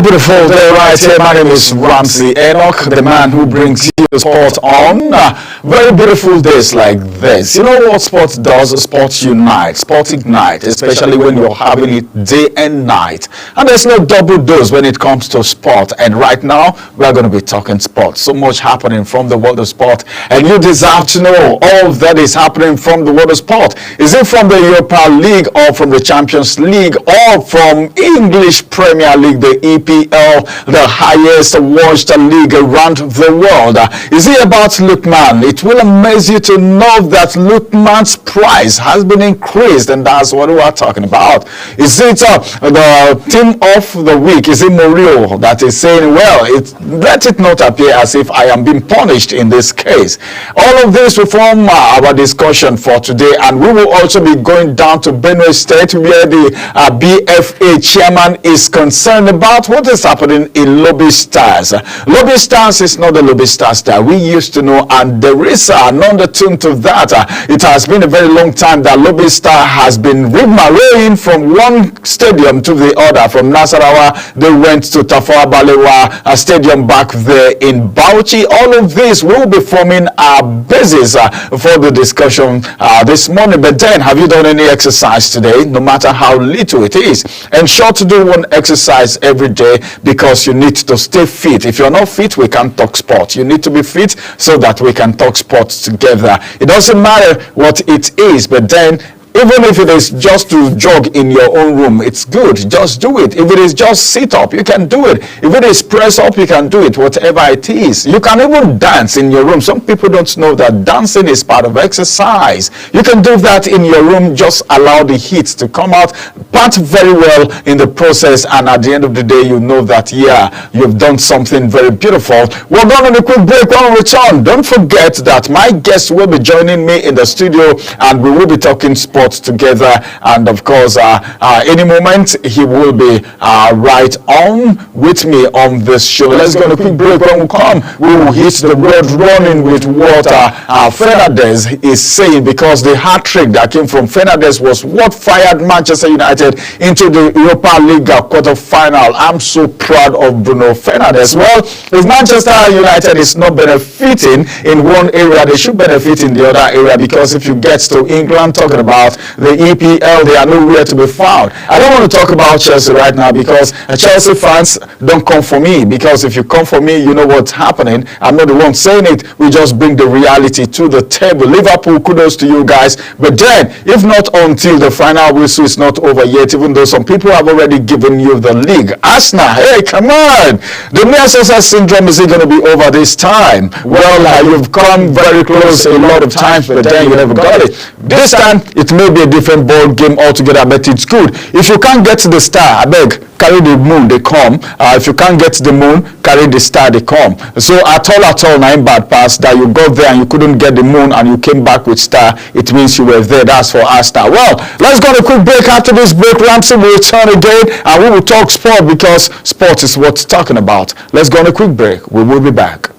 beautiful day right here. My name is Ramsey Enoch, the man who brings you the sport on. Very beautiful days like this. You know what sport does? Sport unites, sport ignites, especially when you're having it day and night. And there's no double dose when it comes to sport. And right now, we're going to be talking sport. So much happening from the world of sport. And you deserve to know all that is happening from the world of sport. Is it from the Europa League or from the Champions League or from English Premier League, the EPL, the highest watched league around the world? Is it about Lookman? It will amaze you to know that Lookman's price has been increased, and that's what we are talking about. Is it the team of the week? Is it Murillo that is saying, well, let it not appear as if I am being punished in this case? All of this will form our discussion for today, and we will also be going down to Benue State, where the BFA chairman is concerned about what is happening in Lobby Stars. Lobby Stars is not the Lobby Stars that we used to know, and there is an undertone to that. It has been a very long time that Lobby Star has been rigmaroling from one stadium to the other. From Nasarawa, they went to Tafawa Balewa stadium back there in Bauchi. All of this will be forming our basis for the discussion this morning. But then, have you done any exercise today? No matter how little it is. Ensure to do one exercise every day, because you need to stay fit. If you're not fit, we can't talk sport. You need to be fit so that we can talk sports together. It doesn't matter what it is, but then even if it is just to jog in your own room, it's good. Just do it. If it is just sit up, you can do it. If it is press up, you can do it. Whatever it is. You can even dance in your room. Some people don't know that dancing is part of exercise. You can do that in your room. Just allow the heat to come out. Part very well in the process, and at the end of the day, you know that, yeah, you've done something very beautiful. We're going on a quick break. When we return, don't forget that my guest will be joining me in the studio, and we will be talking sports together. And of course, any moment he will be right on with me on this show. Let's go on a quick break. When we come, we will hit the road running with what Fernandez is saying, because the hat trick that came from Fernandez was what fired Manchester United into the Europa League quarter-final. I'm so proud of Bruno Fernandes. Well, if Manchester United is not benefiting in one area, they should benefit in the other area, because if you get to England talking about the EPL, they are nowhere to be found. I don't want to talk about Chelsea right now, because Chelsea fans don't come for me, because if you come for me, you know what's happening. I'm not the one saying it. We just bring the reality to the table. Liverpool, kudos to you guys. But then, if not until the final whistle is not over yet, even though some people have already given you the league. Arsenal, hey, come on. The Merseyside syndrome, is it going to be over this time? Well, you've come very close a lot of times, but then you never got it. This time, it may be a different ball game altogether, but it's good. If you can't get to the star, I beg, carry the moon, they come. If you can't get to the moon, carry the star, they come. So at all, 9 bad pass that you got there and you couldn't get the moon and you came back with star, it means you were there. That's for Arsenal. Well, let's go on a quick break. After this break, Ramsey will return again and we will talk sport, because sport is what's talking about. Let's go on a quick break. We will be back.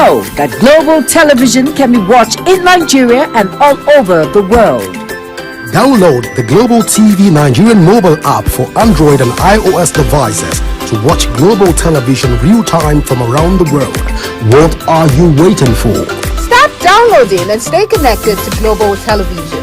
know that global television can be watched in Nigeria and all over the world. Download the Global TV Nigerian mobile app for Android and iOS devices to watch global television real-time from around the world. What are you waiting for? Start downloading and stay connected to Global Television.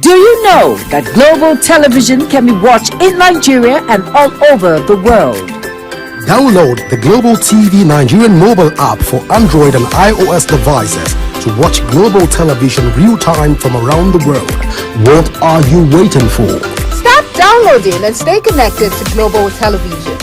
Do you know that Global Television can be watched in Nigeria and all over the world? Download the Global TV Nigerian mobile app for Android and iOS devices to watch global television real-time from around the world. What are you waiting for? Start downloading and stay connected to Global Television.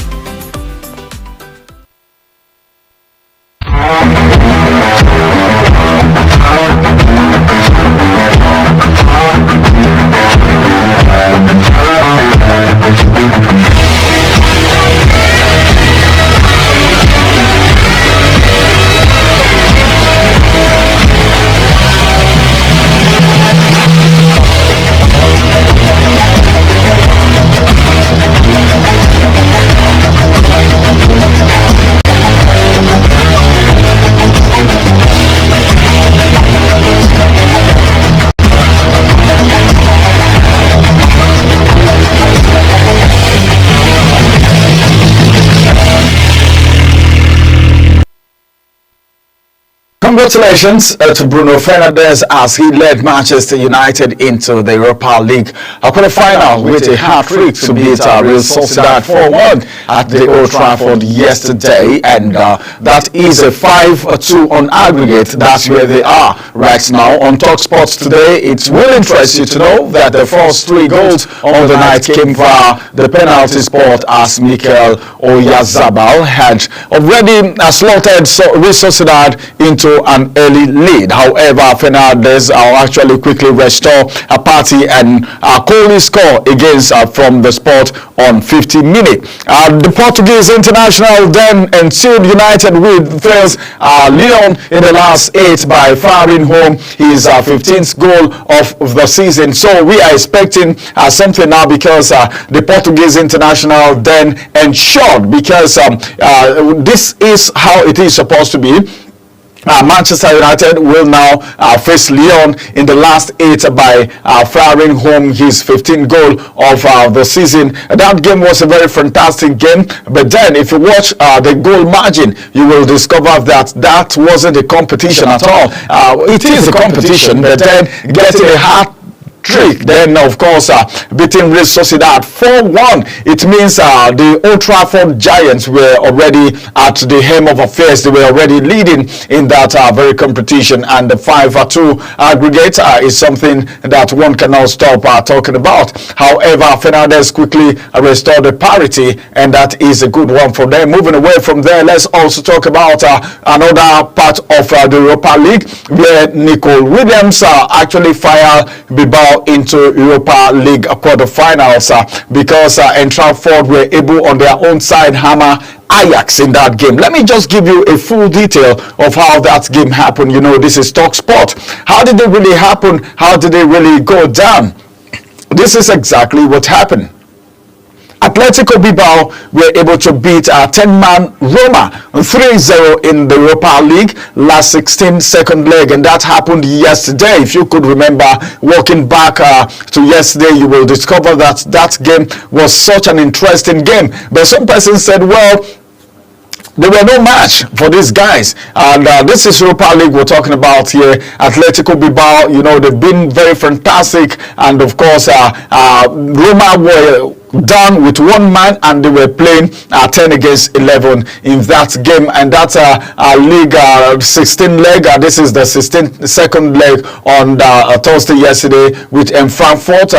Congratulations to Bruno Fernandes as he led Manchester United into the Europa League quarter-final with a hat-trick to beat Real Sociedad 4-1 at the Old Trafford yesterday, and that is a 5-2 on aggregate. That's where they are right now. On TalkSport today, it will interest you to know that the first 3 goals on the night came via the penalty spot as Mikel Oyarzabal had already slotted Real Sociedad into an early lead. However, Fernandes will actually quickly restore a party and Kohli score against from the spot on 50 minutes. The Portuguese international then ensued United with first Lyon in the last 8 by firing home his 15th goal of the season. So we are expecting something now, because the Portuguese international then ensured, because this is how it is supposed to be. Manchester United will now face Lyon in the last 8 by firing home his 15th goal of the season. That game was a very fantastic game, but then if you watch the goal margin, you will discover that that wasn't a competition at all. It is a competition, but then getting a hat-trick, then of course beating Real Sociedad 4-1. It means the Old Trafford Giants were already at the helm of affairs. They were already leading in that very competition, and the 5-2 aggregate is something that one cannot stop talking about. However, Fernandes quickly restored the parity, and that is a good one for them. Moving away from there, let's also talk about another part of the Europa League, where Nicole Williams actually fired Bilbao into Europa League quarterfinals because Eintracht Frankfurt were able on their own side hammer Ajax in that game. Let me just give you a full detail of how that game happened. You know, this is TalkSport. How did it really happen? How did it really go down? This is exactly what happened. At Atletico Bilbao were able to beat 10-man Roma 3-0 in the Europa League last 16 second leg, and that happened yesterday. If you could remember, walking back to yesterday, you will discover that that game was such an interesting game. But some person said, well, they were no match for these guys, and this is Europa League we're talking about here. Atletico Bilbao, you know, they've been very fantastic, and of course Roma were down with one man and they were playing 10 against 11 in that game, and that's league 16 leg. This is the 16th second leg on Thursday yesterday, with Frankfurt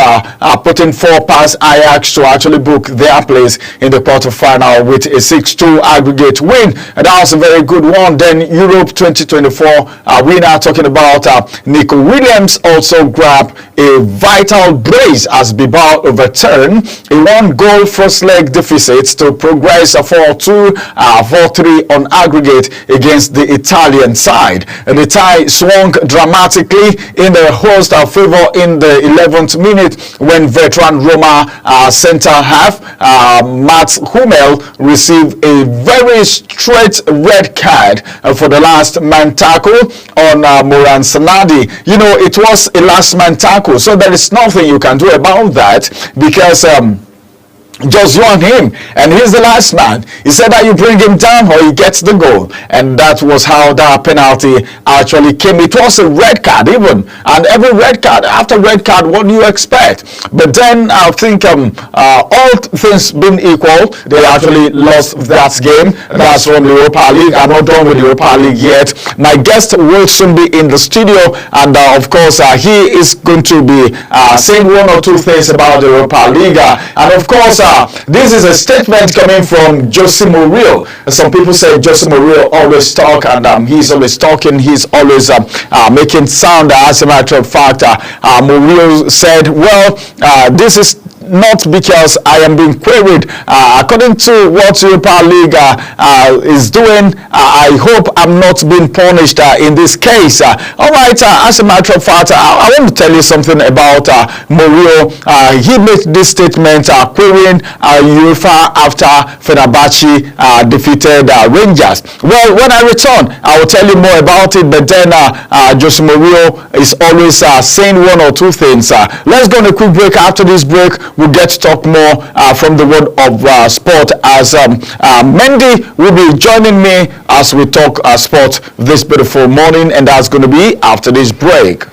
putting 4 past Ajax to actually book their place in the quarterfinal with a 6-2 aggregate win, and that was a very good one. Then Europe 2024 winner, talking about Nico Williams, also grabbed a vital brace as Bilbao overturned a 1-goal first leg deficit to progress 4-2, 4-3 on aggregate against the Italian side. And the tie swung dramatically in the host favor in the 11th minute when veteran Roma centre half Mats Hummel received a very straight red card for the last man tackle on Moran Sanadi. You know, it was a last man tackle, so there is nothing you can do about that, because just you and him, and he's the last man. He said that you bring him down or he gets the goal, and that was how that penalty actually came. It was a red card even, and every red card, after red card, what do you expect? But then I think all things being equal, they actually lost that game. That's from the Europa League. I'm not done with the Europa League yet. My guest will soon be in the studio, and of course he is going to be saying one or two things about the Europa League, and of course this is a statement coming from Jose Mourinho. Some people say Jose Mourinho always talk, and he's always talking, he's always making sound. As a matter of fact, Mourinho said, well, this is not because I am being queried. According to what Europa League is doing, I hope I'm not being punished in this case. All right, as a matter of fact, I want to tell you something about Mourinho. He made this statement querying UEFA after Fenerbahce defeated Rangers. Well, when I return, I will tell you more about it, but then Jose Mourinho is always saying one or two things. Let's go on a quick break. After this break, we'll get to talk more from the world of sport, as Mendy will be joining me as we talk sport this beautiful morning, and that's going to be after this break.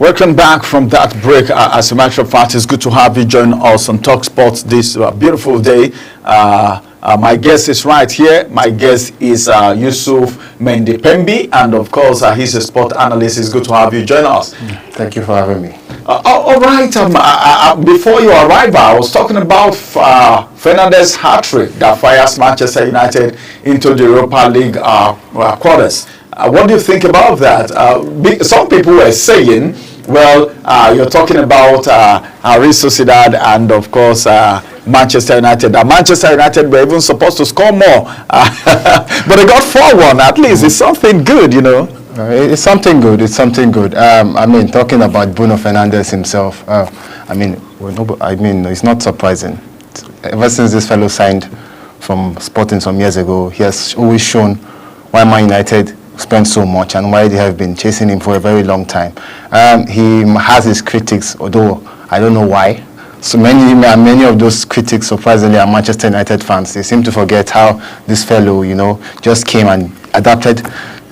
Welcome back from that break. As a matter of fact, it's good to have you join us on Talk Sports this beautiful day. My guest is right here. My guest is Yusuf Mendepembi, and of course, he's a sport analyst. It's good to have you join us. Thank you for having me. All right. Before your arrival, I was talking about Fernandes' hat-trick that fires Manchester United into the Europa League quarters. What do you think about that? Some people were saying, well, you're talking about Real Sociedad and, of course, Manchester United. Manchester United were even supposed to score more, but they got 4-1. At least it's something good, you know. It's something good. It's something good. I mean, talking about Bruno Fernandes himself, it's not surprising. Ever since this fellow signed from Sporting some years ago, he has always shown why Man United spent so much and why they have been chasing him for a very long time. He has his critics, although I don't know why. So many of those critics, surprisingly, are Manchester United fans. They seem to forget how this fellow, just came and adapted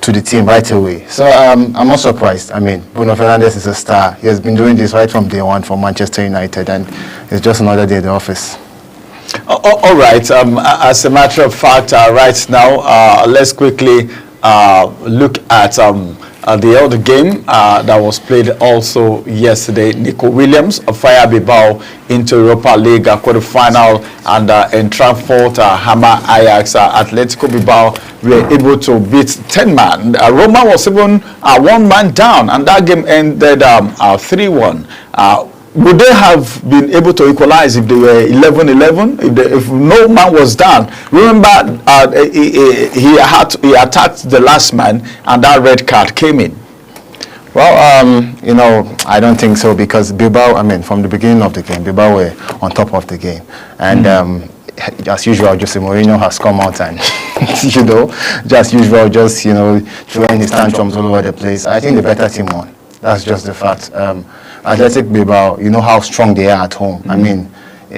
to the team right away. So I'm not surprised. I mean, Bruno Fernandes is a star. He has been doing this right from day one for Manchester United, and it's just another day at the office. All right. As a matter of fact, right now, let's quickly look at the other game that was played also yesterday. Nico Williams of Fire Bilbao into Europa League quarterfinal, and in Frankfurt, Hammer Ajax, Atletico Bilbao were able to beat 10 man. Roma was even 1 man down, and that game ended 3-1. Would they have been able to equalize if they were 11-11? If no man was down? Remember, he attacked the last man, and that red card came in. Well, I don't think so, because Bilbao, from the beginning of the game, Bilbao were on top of the game. And as usual, Jose Mourinho has come out and, throwing his tantrums all over the place. I think the better team won. That's just the fact. Athletic Bilbao, you know how strong they are at home. I mean,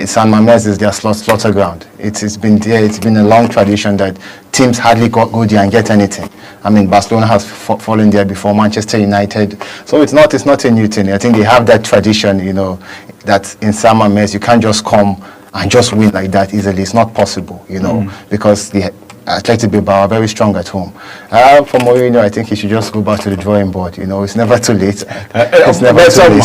San Mamés is their slaughter ground. It's been there. It's been a long tradition that teams hardly go there and get anything. I mean, Barcelona has fallen there before, Manchester United. So it's not a new thing. I think they have that tradition, that in San Mamés you can't just come and just win like that easily. It's not possible, because the Athletic Bilbao are very strong at home. For Mourinho, I think he should just go back to the drawing board. It's never too late. It's never too late.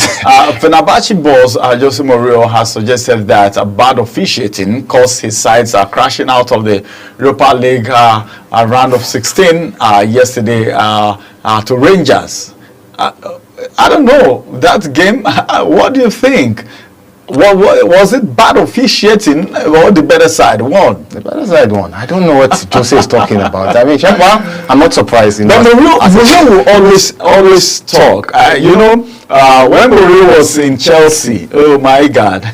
Fenerbahce boss Jose Mourinho has suggested that bad officiating caused his sides crashing out of the Europa League round of 16 yesterday to Rangers. I don't know that game. What do you think? Was it bad officiating or the better side won? The better side won. I don't know what Jose is talking about. I mean, I'm not surprised. But Mourinho will always talk. When Mourinho was in Chelsea, oh my God.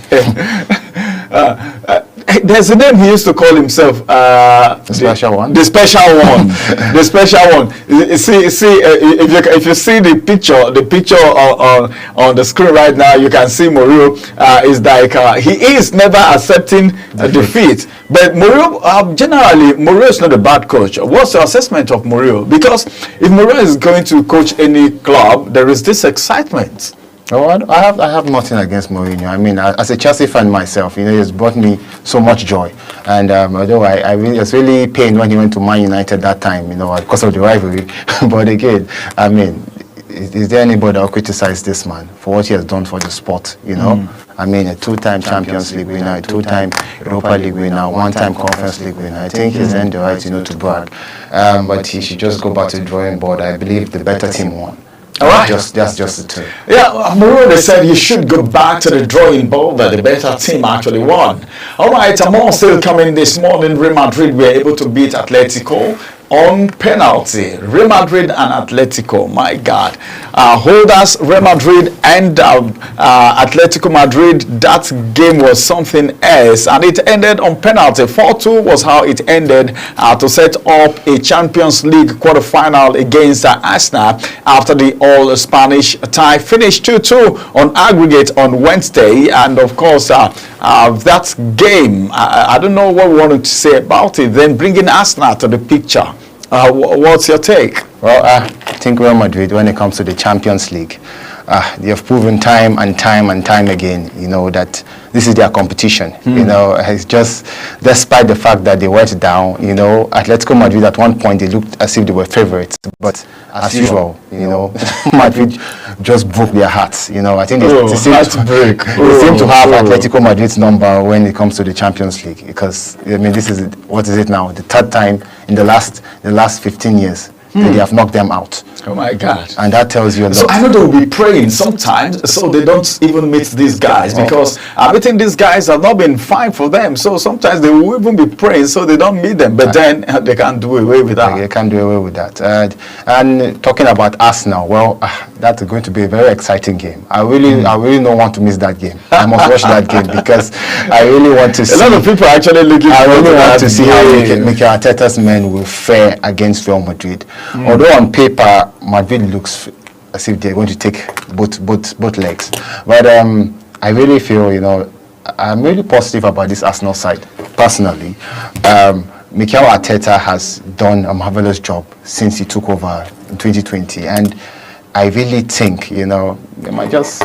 There's a name he used to call himself. The special one. The special one. The special one. If you see the picture on the screen right now, you can see Mourinho is like he is never accepting defeat. But Mourinho, generally, Mourinho is not a bad coach. What's your assessment of Mourinho? Because if Mourinho is going to coach any club, there is this excitement. Oh, I have nothing against Mourinho. I mean, as a Chelsea fan myself, he has brought me so much joy. And although I was really pained when he went to Man United that time, because of the rivalry. But again, I mean, is there anybody that will criticize this man for what he has done for the sport? I mean, a 2-time Champions League winner, a 2-time Europa League winner, 1-time Conference League winner. I think he's earned the right, to brag. But he should just go back to the drawing board. I believe the better team won. Right. That's just the two. Yeah, Mourinho said you should go back to the drawing board that the better team actually won. All right, more still coming this morning. Real Madrid were able to beat Atletico on penalty. Real Madrid and Atletico, my God. Holders Real Madrid and Atletico Madrid, that game was something else, and it ended on penalty. 4-2 was how it ended to set up a Champions League quarterfinal against Arsenal after the all-Spanish tie finished 2-2 on aggregate on Wednesday. And of course, that game, I don't know what we wanted to say about it. Then bringing Arsenal to the picture. What's your take? Well, I think Real Madrid, when it comes to the Champions League, they have proven time and time and time again, you know, that this is their competition. You know, it's just, despite the fact that they went down, you know, Atletico Madrid at one point, they looked as if they were favorites. But as usual, you know, Madrid just broke their hearts. You know, I think they seem to have Atletico Madrid's number when it comes to the Champions League. Because, I mean, this is, what is it now? The third time in the last 15 years that they have knocked them out. Oh my God. And that tells you a lot. So I know they will be praying sometimes so they don't even meet these guys, because I think these guys have not been fine for them. So sometimes they will even be praying so they don't meet them, but then they can't do away with that. They can't do away with that. And talking about Arsenal, well, that's going to be a very exciting game. I really don't want to miss that game. I must watch that game because I really want to see. A lot of people are actually looking to see how Mikel Arteta's men will fare against Real Madrid. Although on paper, Madrid looks as if they're going to take both legs. But I really feel, you know, I'm really positive about this Arsenal side, personally. Mikel Arteta has done a marvelous job since he took over in 2020. And I really think, you know, they might just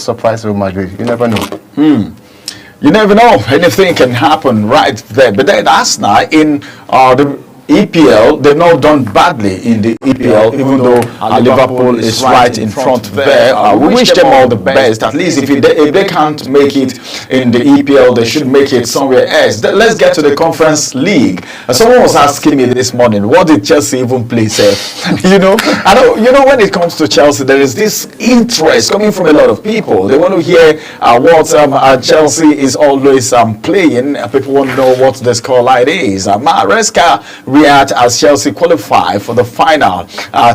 surprise Real Madrid. You never know. You never know. Anything can happen right there. But then Arsenal in the EPL, they've not done badly in the EPL, even though Liverpool is right in front there. We wish them all the best. At least if they can't make it in the EPL, they should make it somewhere else. Let's get to the Conference League. Someone was asking me this morning, what did Chelsea even play, you know, when it comes to Chelsea, there is this interest coming from a lot of people. They want to hear what Chelsea is always playing. People want to know what the scoreline is. Maresca react as Chelsea qualify for the final.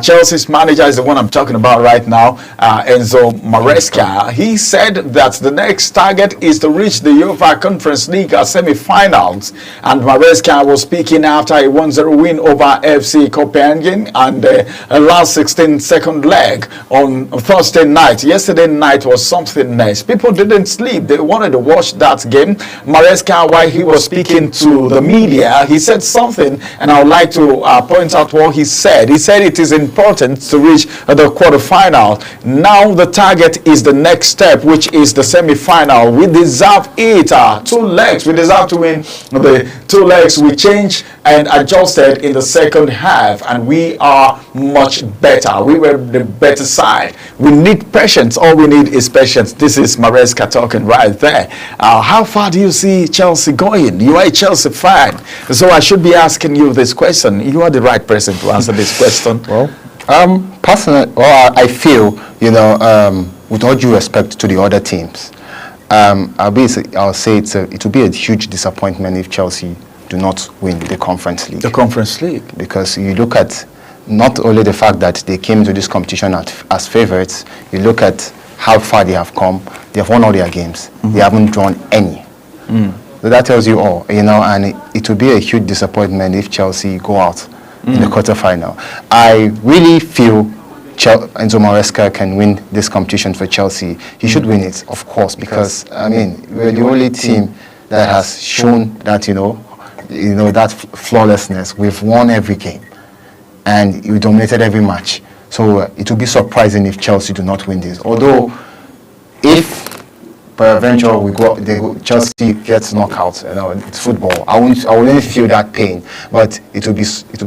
Chelsea's manager is the one I'm talking about right now, Enzo Maresca. He said that the next target is to reach the UEFA Conference League semi-finals. And Maresca was speaking after a 1-0 win over FC Copenhagen and a last 16-second leg on Thursday night. Yesterday night was something else. People didn't sleep. They wanted to watch that game. Maresca, while he was speaking to the media, he said something, and I would like to point out what he said. He said it is important to reach the quarterfinal. Now the target is the next step, which is the semi-final. We deserve it. 2 legs. We deserve to win the 2 legs. We changed and adjusted in the second half, and we are much better. We were the better side. We need patience. All we need is patience. This is Maresca talking right there. How far do you see Chelsea going? You are a Chelsea fan, so I should be asking you this question. You are the right person to answer this question. Well, personally, I feel, you know, with all due respect to the other teams, I'll say it will be a huge disappointment if Chelsea do not win the Conference League. The Conference League. Because you look at not only the fact that they came into this competition as favorites, you look at how far they have come. They have won all their games. They haven't drawn any. So that tells you all, you know, and it will be a huge disappointment if Chelsea go out in the quarterfinal. I really feel Enzo Maresca can win this competition for Chelsea. He should win it, of course, because, I mean, we're the only team that has shown that, you know, that flawlessness. We've won every game, and we dominated every match. So it would be surprising if Chelsea do not win this. Although, if peradventure Chelsea gets knocked, you know, it's football. I wouldn't feel that pain, but it would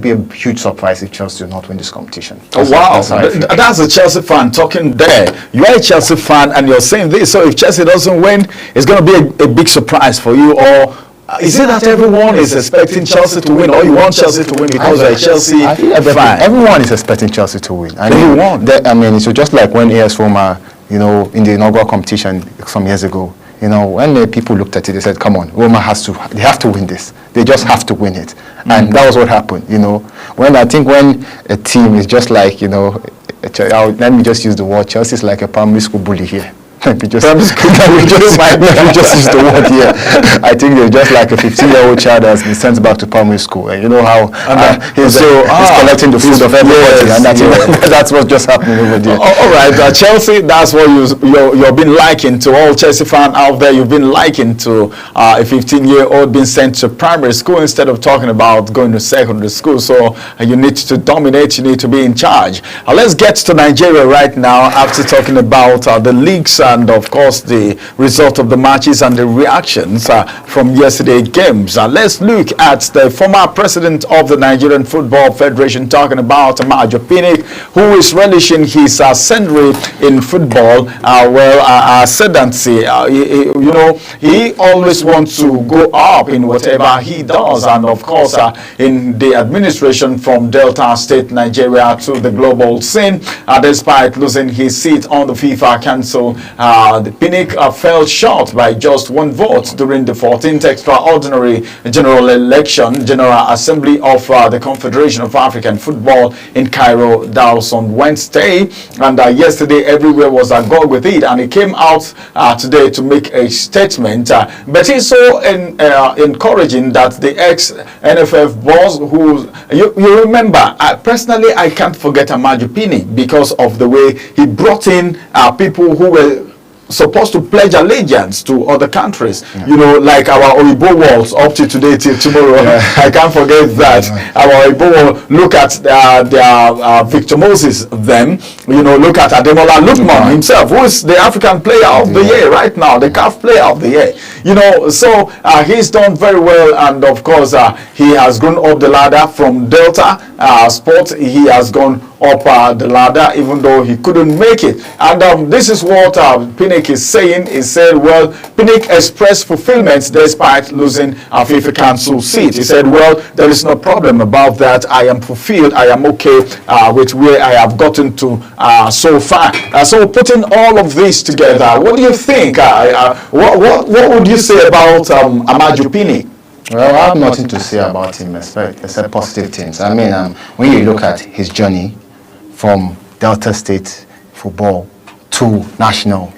be a huge surprise if Chelsea do not win this competition. That's a Chelsea fan talking there. You are a Chelsea fan, and you're saying this. So if Chelsea doesn't win, it's going to be a big surprise for you, or is it that everyone is expecting Chelsea to win, or you want Chelsea to win because you're a Chelsea fan? Everyone is expecting Chelsea to win. I mean, it's just like when AS Roma, you know, in the inaugural competition some years ago, you know, when people looked at it, they said, come on, Roma they have to win this. They just have to win it. And that was what happened, you know. When a team is just like, you know, let me just use the word, Chelsea is like a primary school bully here. we just use the word here. I think they're just like a 15-year-old child that's been sent back to primary school. And you know how he's collecting the food of everybody, and that's what's just happening over there. All right, Chelsea, that's what you've been likened to. All Chelsea fan out there, you've been likened to a 15-year-old being sent to primary school instead of talking about going to secondary school. So you need to dominate, you need to be in charge. Let's get to Nigeria right now after talking about the leagues and of course the result of the matches and the reactions from yesterday's games. Let's look at the former president of the Nigerian Football Federation talking about Amaju Pinnick, who is relishing his century in football. Ascendancy, he always wants to go up in whatever he does, and of course in the administration from Delta State, Nigeria to the global scene, despite losing his seat on the FIFA Council. The Pinnick fell short by just one vote during the 14th extraordinary general assembly of the Confederation of African Football in Cairo. That was on Wednesday, and yesterday everywhere was agog with it, and he came out today to make a statement. But it's so encouraging that the ex-NFF boss, who you remember, personally I can't forget Amaju Pinnick because of the way he brought in people who were supposed to pledge allegiance to other countries, like our Oyibo walls up to today till tomorrow. I can't forget that. Our Oyibo wall, look at their Victor Moses, them, look at Ademola Lookman himself, who is the African player of the year right now, the CAF player of the year. So he's done very well, and of course he has grown up the ladder from Delta Sports. He has gone up the ladder, even though he couldn't make it. And this is what Pinnick is saying. He said, well, Pinnick expressed fulfillment despite losing a FIFA Council seat. He said, well, there is no problem about that. I am fulfilled. I am okay with where I have gotten to so far. So putting all of this together, what do you think? What would you say about Amaju Pinnick? Well, I have nothing to say about him except positive things. I mean, when you look at his journey from Delta State football to national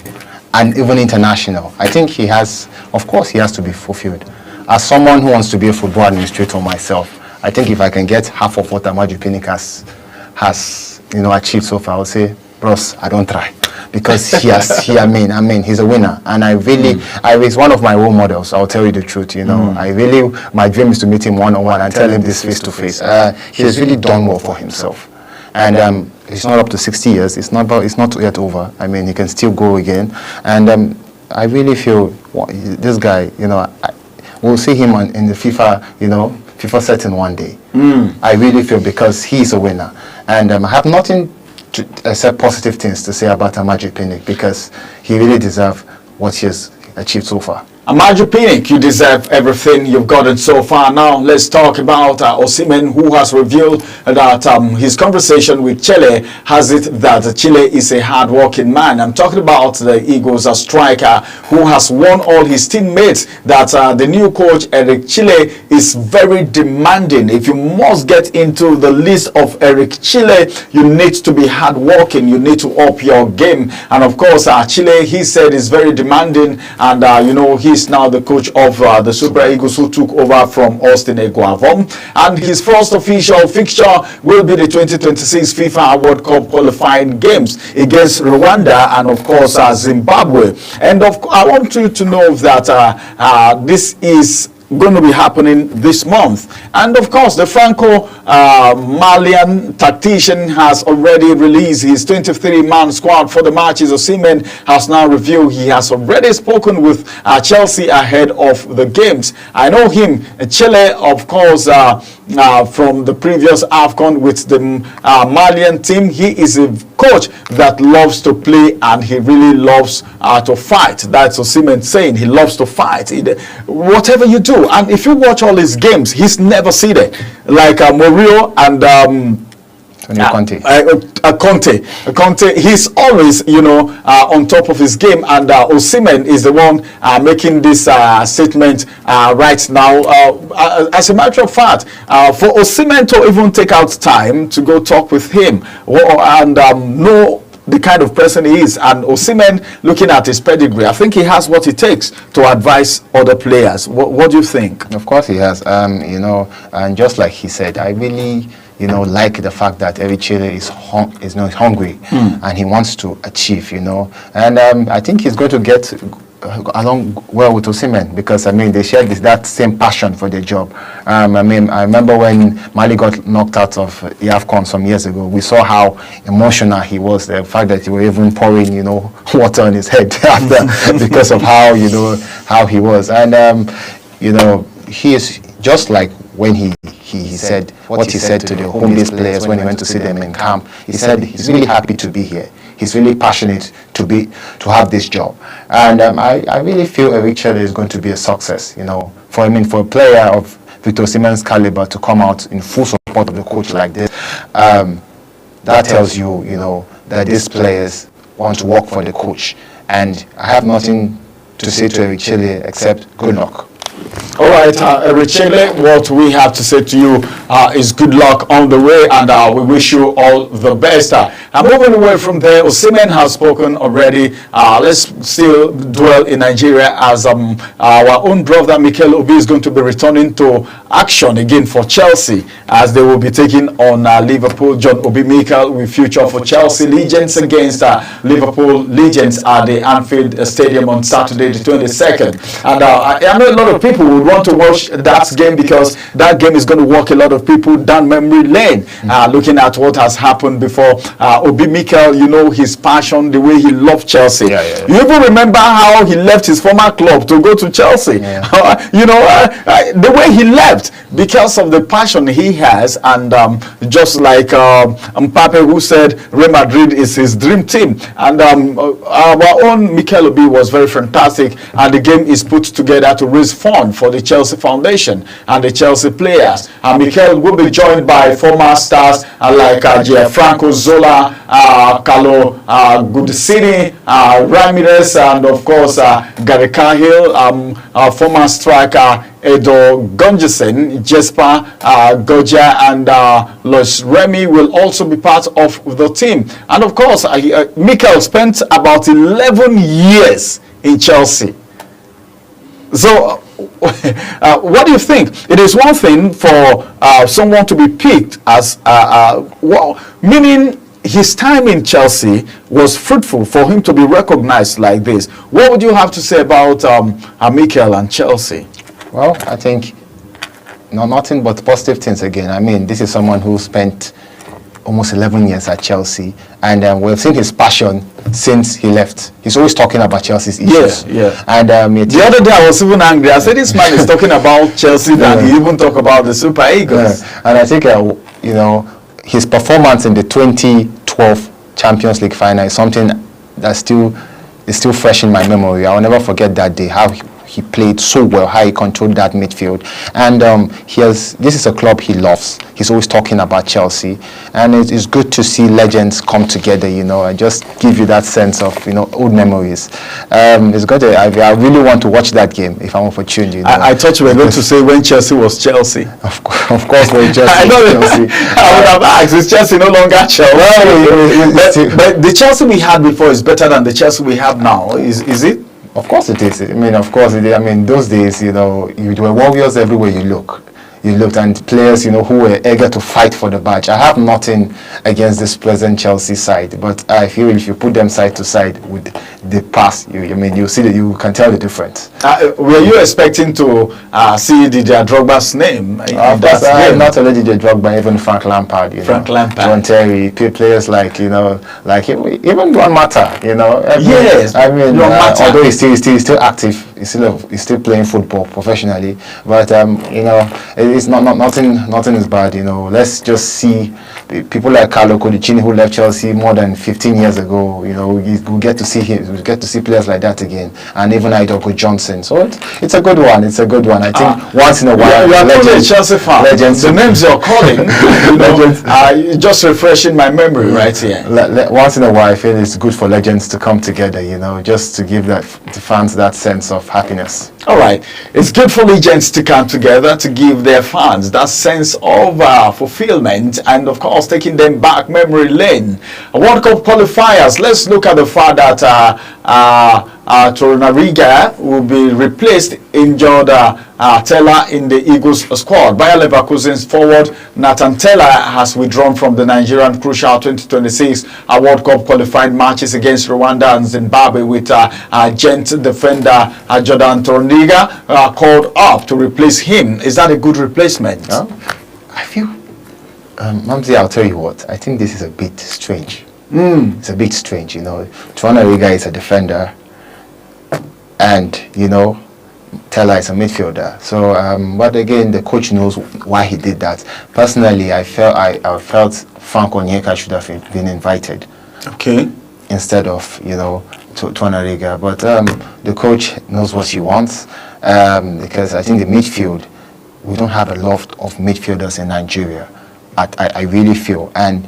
and even international, I think he has, of course, he has to be fulfilled. As someone who wants to be a football administrator myself, I think if I can get half of what Amaju Pinnick has achieved so far, I would say, bros, I don't try. Because he's a winner, and he's one of my role models. I'll tell you the truth, my dream is to meet him one-on-one and tell him this face to face. He's really done well for himself, and he's not up to 60 years. It's not yet over. I mean, he can still go again, and I really feel this guy. We'll see him in the FIFA setting one day. I really feel, because he's a winner, and I have nothing except positive things to say about Amaju Pinnick, because he really deserves what he has achieved so far. Amaju Pinnick, you deserve everything you've gotten so far. Now let's talk about Osimhen, who has revealed that his conversation with Chile has it that Chile is a hard-working man. I'm talking about the Eagles striker who has warned all his teammates that the new coach Eric Chile is very demanding. If you must get into the list of Eric Chile, you need to be hard-working. You need to up your game. And of course, Chile, he said, is very demanding, and he's now the coach of the Super Eagles, who took over from Austin Eguavoen. And his first official fixture will be the 2026 FIFA World Cup qualifying games against Rwanda and, of course, Zimbabwe. And I want you to know that this is going to be happening this month. And of course, the Franco-Malian tactician has already released his 23-man squad for the matches. Osimhen has now revealed he has already spoken with Chelsea ahead of the games. I know him, Chile, of course, from the previous AFCON with the Malian team. He is a coach that loves to play, and he really loves to fight. That's Osimhen saying he loves to fight. Whatever you do, and if you watch all his games, he's never seated. Like Murillo and Conte, he's always, on top of his game, and Osimhen is the one making this statement right now. As a matter of fact, for Osimhen to even take out time to go talk with him, and no the kind of person he is. And Osimhen, looking at his pedigree, I think he has what it takes to advise other players. What do you think? Of course he has. You know, and just like he said, I really, you know, like the fact that Evichile is hungry and he wants to achieve, you know. And I think he's going to get along well with Osimhen, because I mean they share that same passion for their job. I mean, I remember when Mali got knocked out of the AFCON some years ago, we saw how emotional he was. The fact that he was even pouring, you know, water on his head after, because of how, you know, how he was. And you know, he is just like when he said what he said to the home-based players when he went to see them in camp. He said he's really happy to be here. He's really passionate to have this job, and I really feel Evichile is going to be a success. You know, for a player of Victor Osimhen's caliber to come out in full support of the coach like this, that tells you, you know, that these players want to work for the coach. And I have nothing to say to Evichile except good luck. All right, Evichile, what we have to say to you is good luck on the way, and we wish you all the best. And moving away from there, Osimhen has spoken already. Let's still dwell in Nigeria, as our own brother Mikel Obi is going to be returning to action again for Chelsea, as they will be taking on Liverpool. John Obi Mikel will feature for Chelsea Legends against Liverpool Legends at the Anfield Stadium on Saturday the 22nd. And I know a lot of people would want to watch that game, because that game is going to walk a lot of people down memory lane, looking at what has happened before. Obi Mikel, you know, his passion, the way he loved Chelsea. You even remember how he left his former club to go to Chelsea. You know, the way he left because of the passion he has. And just like Mbappe, who said Real Madrid is his dream team. And our own Mikel Obi was very fantastic, and the game is put together to raise funds for the Chelsea Foundation and the Chelsea players. And Mikel will be joined by former stars like Gianfranco Zola, Carlo Gudicini, Ramirez, and of course Gary Cahill, former striker Edo Gunjesen, Jesper Goja, and Los Remy will also be part of the team. And of course, Mikel spent about 11 years in Chelsea. So, what do you think? It is one thing for someone to be picked as, well, meaning his time in Chelsea was fruitful for him to be recognized like this. What would you have to say about Mikel and Chelsea? Well, I think nothing but positive things again. I mean, this is someone who spent almost 11 years at Chelsea, and we've seen his passion since he left. He's always talking about Chelsea's issues. And the other day I was even angry. I said, this man is talking about Chelsea than he even talk about the Super Eagles. And I think, you know, his performance in the 2012 Champions League final is something that is still fresh in my memory. I will never forget that day, how he played so well, how he controlled that midfield. And this is a club he loves. He's always talking about Chelsea. And it is good to see legends come together, you know, and just give you that sense of, you know, old memories. It's good. I really want to watch that game if I'm opportune. You know? I thought you were going to say when Chelsea was Chelsea. Of course, when Chelsea was Chelsea. I would have asked, is Chelsea no longer Chelsea? Well, but the Chelsea we had before is better than the Chelsea we have now. Is it? Of course it is. I mean, of course it is. I mean, those days, you know, you were warriors everywhere you look. You looked, and players, you know, who were eager to fight for the badge. I have nothing against this present Chelsea side, but I feel if you put them side to side with the past, I mean, you see that you can tell the difference. Were you expecting to see Didier Drogba's name? Not only Didier Drogba, even Frank Lampard. Lampard, John Terry, players like, you know, like even Juan Mata. You know. Yes. I mean, although he's still active. He's still playing football professionally, but you know, it's nothing is bad. You know, let's just see people like Carlo Codicini, who left Chelsea more than 15 years ago. You know, we get to see him. We get to see players like that again, and even Idogo Johnson. So it's a good one. It's a good one. I think once in a while. You are calling a Chelsea fan. Legends. The names you're calling, you know, just refreshing my memory right here. Once in a while, I feel it's good for legends to come together. You know, just to give the fans that sense of happiness. All right, it's good for legends to come together to give their fans that sense of fulfillment and, of course, taking them back memory lane. World Cup qualifiers, let's look at the fact that Torunariga will be replaced injured Teller in the Eagles squad. Bayer Leverkusen's forward Nathan Teller has withdrawn from the Nigerian crucial 2026 World Cup qualifying matches against Rwanda and Zimbabwe, with Gent defender Jordan Torunariga called up to replace him. Is that a good replacement? I feel, Mamzi, I'll tell you what, I think this is a bit strange. It's a bit strange, you know. Torunariga is a defender, and, you know, Teller is a midfielder. So, but again, the coach knows why he did that. Personally, I felt Frank Onyeka should have been invited. Okay. Instead of, you know, Torunariga. But the coach knows what he wants, because I think the midfield, we don't have a lot of midfielders in Nigeria. I really feel, and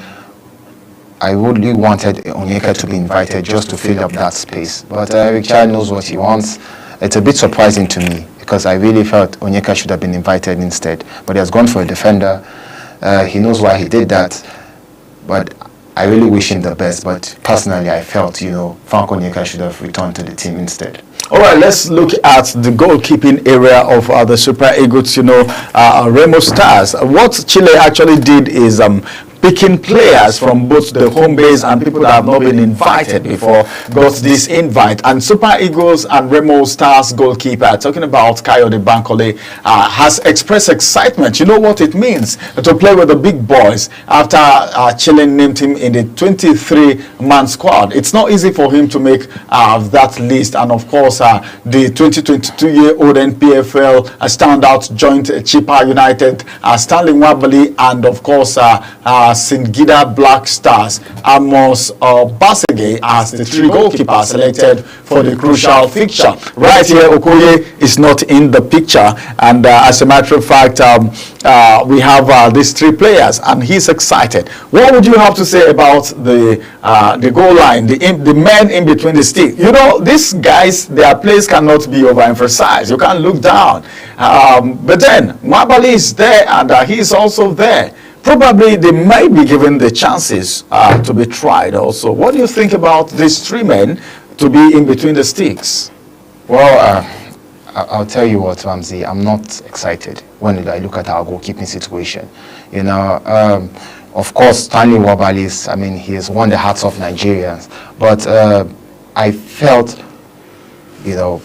I really wanted Onyeka to be invited just to fill up that space. But Richard knows what he wants. It's a bit surprising to me, because I really felt Onyeka should have been invited instead. But he has gone for a defender. He knows why he did that. But I really wish him the best. But personally, I felt, you know, Frank Onyeka should have returned to the team instead. All right, let's look at the goalkeeping area of the Super Eagles, you know, Remo Stars. What Chile actually did is picking players from both the home base and people that have not been invited before got this invite. And Super Eagles and Remo Stars goalkeeper, talking about Kayode Bankole, has expressed excitement. You know what it means to play with the big boys after Chile named him in the 23-man squad. It's not easy for him to make that list. And of course, the 2022-year-old NPFL standout joined Chippa United, Stanley Nwabali, and of course, Singida Black Stars, Amos Basege, as the three goalkeepers selected for the crucial fixture. Right here, Okoye is not in the picture, and as a matter of fact, we have these three players, and he's excited. What would you have to say about the goal line, the men in between the stick? You know, these guys, their plays cannot be overemphasized. You can't look down. But then, Nwabali is there, and he's also there. Probably they might be given the chances to be tried also. What do you think about these three men to be in between the sticks? Well, I'll tell you what, Ramsey, I'm not excited when I look at our goalkeeping situation. You know, of course, Stanley Nwabali is, I mean, he has won the hearts of Nigerians. But I felt, you know,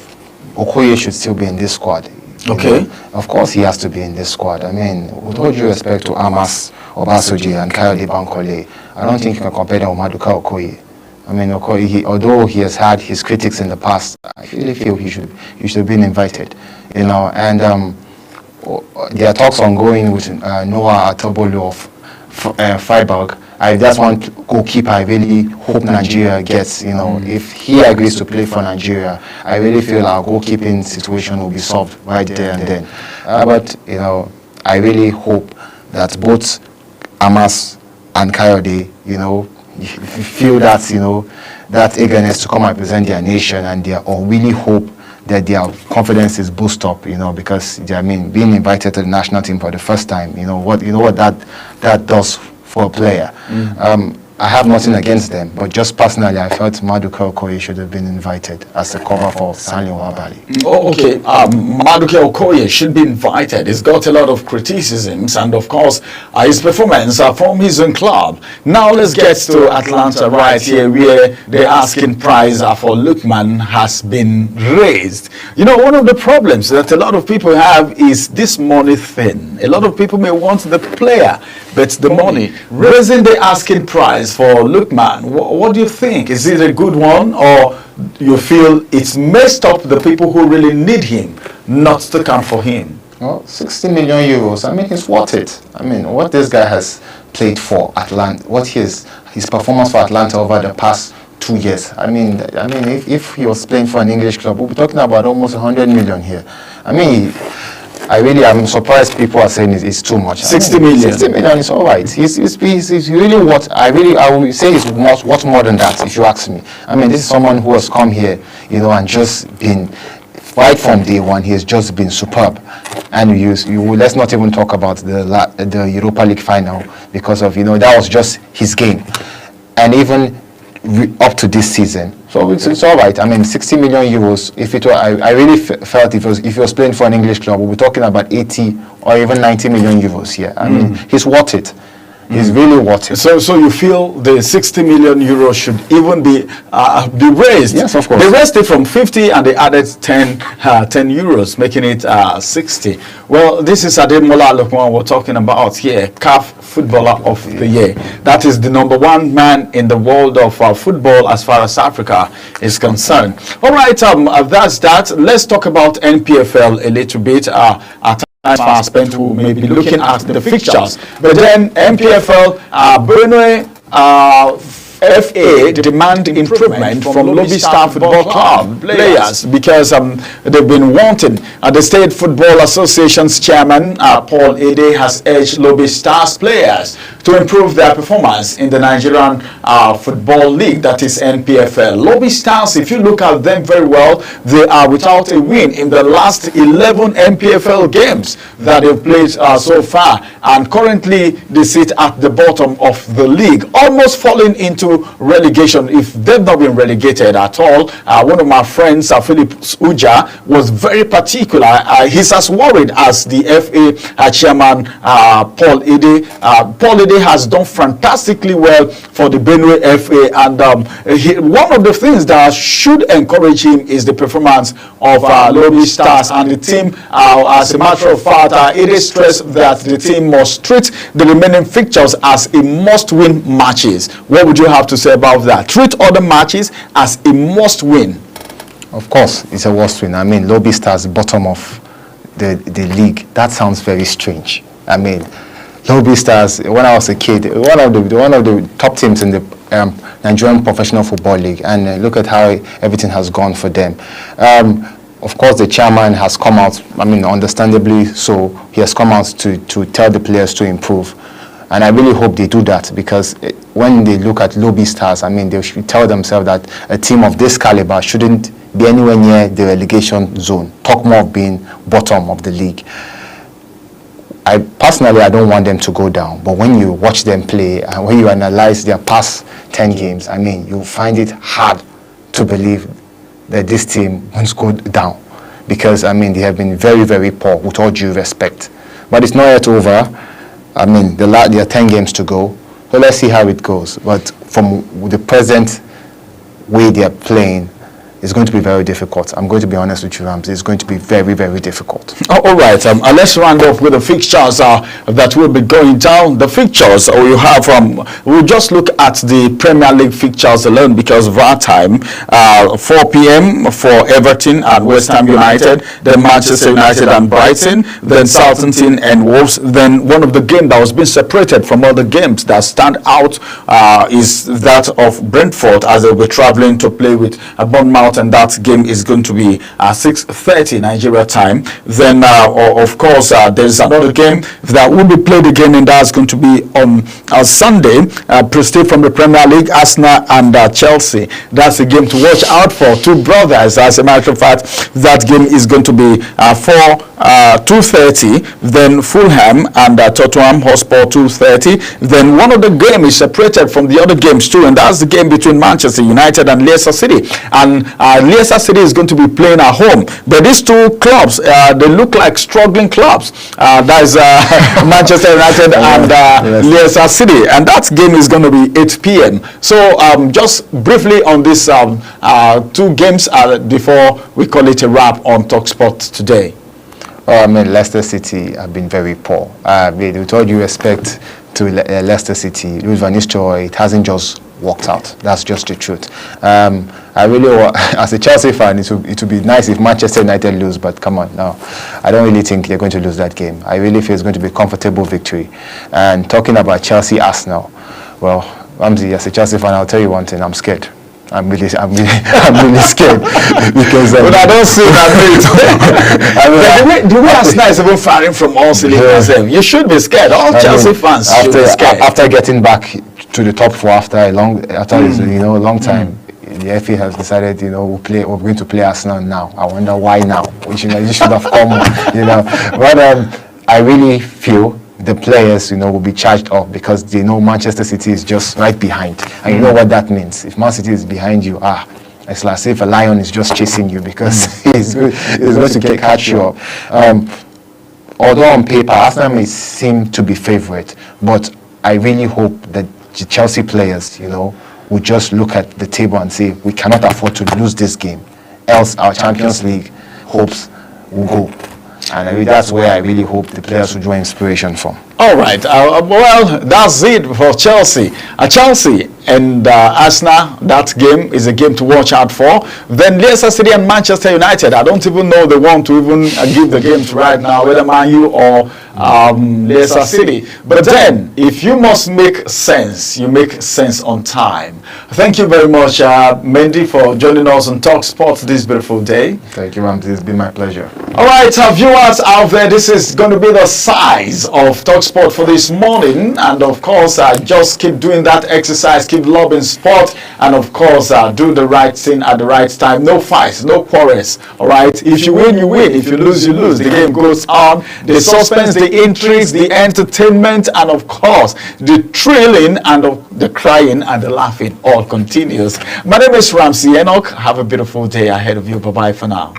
Okoye should still be in this squad. Okay. Of course he has to be in this squad. I mean, with all due respect to Amos Obasoji and Kayode Bankole, I don't think you can compare them with Maduka Okoye. I mean, Okoye, although he has had his critics in the past, I really feel he should have been invited. You know, and there are talks ongoing with Noah Atobolo of Freiburg. That's one goalkeeper I really hope Nigeria gets. You know, if he agrees to play for Nigeria, I really feel our goalkeeping situation will be solved right there and then. But, you know, I really hope that both Amos and Kayode, you know, feel that, you know, that eagerness to come and represent their nation, and they all really hope that their confidence is boosted up, you know, because, I mean, being invited to the national team for the first time, you know what that does for a player. I have nothing against them, but just personally, I felt Maduka Okoye should have been invited as a cover for Stanley Nwabali. Oh, okay. Maduka Okoye should be invited. He's got a lot of criticisms, and of course, his performance from his own club. Now let's get to Atlanta right here, where the asking price for Lookman has been raised. You know, one of the problems that a lot of people have is this money thing. A lot of people may want the player, but the money. Raising the asking price for Lookman, what do you think? Is it a good one, or you feel it's messed up the people who really need him not to come for him? Well, 60 million euros, I mean, it's worth it. I mean, what this guy has played for Atlanta, what his performance for Atlanta over the past 2 years. I mean, if he was playing for an English club, we'll be talking about almost 100 million here. I mean, I'm surprised people are saying it's too much. 60 million. 60 million is all right. He's really what I will say is worth more than that, if you ask me. I mean, this is someone who has come here, you know, and just been right from day one, he has just been superb. And let's not even talk about the Europa League final, because of, that was just his game. And even up to this season. So it's all right. I mean, 60 million euros, if it were, I really felt if he was playing for an English club, we'll be talking about 80 or even 90 million euros here. I mean, he's worth it. He's really worth it. So you feel the 60 million euros should even be raised? Yes, of course. They raised it from 50 and they added 10 euros, making it 60. Well, this is Ademola Lookman we're talking about here, CAF Footballer of the Year. That is the #1 man in the world of football as far as Africa is concerned. All right, that's that. Let's talk about NPFL a little bit. Far spent, who may be looking at the fixtures, but then MPFL, Benue FA demand improvement from Lobby Star Football Club players because they've been wanting. The State Football Association's chairman, Paul Ede, has urged Lobby Stars players to improve their performance in the Nigerian Football League, that is NPFL. Lobby Stars, if you look at them very well, they are without a win in the last 11 NPFL games that they've played so far, and currently they sit at the bottom of the league, almost falling into relegation if they've not been relegated at all. One of my friends, Philip Uja, was very particular. He's as worried as the FA chairman, Paul Ede. Paul Ede has done fantastically well for the Benue FA, and one of the things that should encourage him is the performance of Lobby Stars and the team. As a matter of fact, Ede stressed that the team must treat the remaining fixtures as a must-win matches. What would you have to say about that? Treat other matches as a must-win. Of course, it's a must-win. I mean, Lobby Stars bottom of the league. That sounds very strange. I mean, Lobby Stars, when I was a kid, one of the top teams in the Nigerian Professional Football League, and look at how everything has gone for them. Of course, the chairman has come out, I mean, understandably so, he has come out to tell the players to improve. And I really hope they do that, because when they look at Lobby Stars, I mean, they should tell themselves that a team of this caliber shouldn't be anywhere near the relegation zone. Talk more of being bottom of the league. I don't want them to go down, but when you watch them play and when you analyze their past 10 games, I mean, you find it hard to believe that this team won't go down, because, I mean, they have been very, very poor, with all due respect. But it's not yet over. I mean, there are 10 games to go, so let's see how it goes. But from the present way they are playing, it's going to be very difficult. I'm going to be honest with you, Ramsey. It's going to be very, very difficult. All right. Let's round off with the fixtures that will be going down. The fixtures you have we'll just look at the Premier League fixtures alone because of our time. 4 p.m. for Everton and West Ham United, then Manchester United and Brighton, then Southampton and Wolves. Then one of the games that was being separated from other games that stand out is that of Brentford, as they'll be traveling to play with Bournemouth, and that game is going to be 6:30 Nigeria time. Then of course there's another game that will be played again, and that's going to be on Sunday. Prestige from the Premier League, Arsenal and Chelsea. That's a game to watch out for. Two brothers, as a matter of fact. That game is going to be 2:30. Then Fulham and Tottenham Hotspur 2:30. Then one of the games is separated from the other games too, and that's the game between Manchester United and Leicester City. And Leicester City is going to be playing at home. But these two clubs, they look like struggling clubs. That is Manchester United and Leicester City. And that game is going to be 8 p.m. So just briefly on these two games before we call it a wrap on TalkSport today. I mean, Leicester City have been very poor. With all due respect to Leicester City, Louis Van Nistelrooy, it hasn't just worked out. That's just the truth. I really, as a Chelsea fan, it would be nice if Manchester United lose, but come on, no. I don't really think they're going to lose that game. I really feel it's going to be a comfortable victory. And talking about Chelsea Arsenal, well, Ramsey, as a Chelsea fan, I'll tell you one thing, I'm scared. I'm really scared because but I don't see that. The way Arsenal is even firing from all cylinders, you should be scared. All Chelsea fans should be scared. After getting back to the top four after a long time, the FA has decided, we're going to play Arsenal now. I wonder why now, which, you should have come, But I really feel the players, will be charged up because they know Manchester City is just right behind. And you know what that means. If Man City is behind you, it's like if a lion is just chasing you because he's going to catch you up. Although on paper, Arsenal may seem to be favourite, but I really hope that the Chelsea players, will just look at the table and say, we cannot afford to lose this game, else our Champions League hopes will go. And that's where I really hope the players will draw inspiration from. All right. Well, that's it for Chelsea. Chelsea and Arsenal, that game is a game to watch out for. Then Leicester City and Manchester United. I don't even know they want to even give the games right now, whether Man U or Leicester City. But then, if you must make sense, you make sense on time. Thank you very much, Mendy, for joining us on Talk Sports this beautiful day. Thank you, Ramsey. It's been my pleasure. All right, viewers out there, this is going to be the size of Talk Sport for this morning. And of course, just keep doing that exercise, keep loving sport, and of course, do the right thing at the right time. No fights, no quarrels. All right, if you win, you win. If you lose, you lose. The game goes on. The suspense, the intrigues, the entertainment, and of course, the thrilling and the crying and the laughing all continues. My name is Ramsey Enoch. Have a beautiful day ahead of you. Bye-bye for now.